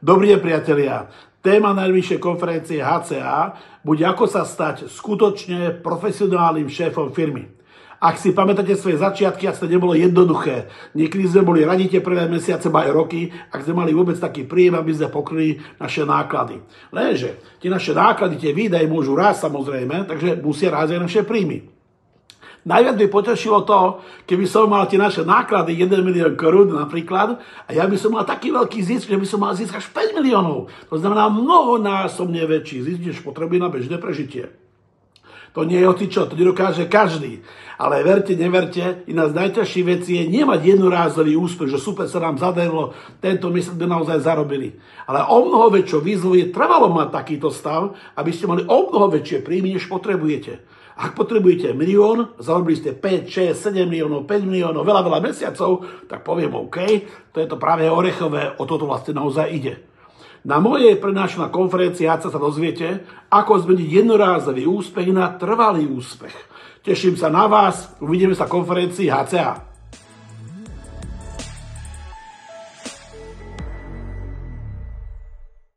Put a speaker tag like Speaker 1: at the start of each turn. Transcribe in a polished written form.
Speaker 1: Dobrý deň, priatelia. Téma najbližšej konferencie HCA bude, ako sa stať skutočne profesionálnym šéfom firmy. Ak si pamätáte svoje začiatky, ak to nebolo jednoduché, niekedy sme boli radi tie prvé mesiace, aj roky, ak sme mali vôbec taký príjem, aby sme pokryli naše náklady. Lenže tie naše náklady, tie výdaje môžu rásť samozrejme, takže musia rásť aj naše príjmy. Najviac by potešilo to, keby som mal tie naše náklady 1 milión korún napríklad a ja by som mal taký veľký zisk, že by som mal zisk až 5 miliónov. To znamená mnohonásobne väčší zisk, než potrebuje na bežné prežitie. To nie je hocičo, to nedokáže každý. Ale verte, neverte, jedna z najťažších vecí je nemať jednorázový úspech, že super sa nám zadarilo, tento mesiac by naozaj zarobili. Ale o mnoho väčšou výzvou je trvalo mať takýto stav, aby ste mali o mnoho väčšie príjmy, než potrebujete. Ak potrebujete milión, zarobili ste 5, 6, 7 miliónov, 5 miliónov, veľa mesiacov, tak poviem OK, to je to práve orechové, o toto vlastne naozaj ide. Na mojej prednášnej konferencii HCA sa dozviete, ako zmeniť jednorázový úspech na trvalý úspech. Teším sa na vás, uvidíme sa na konferencii HCA.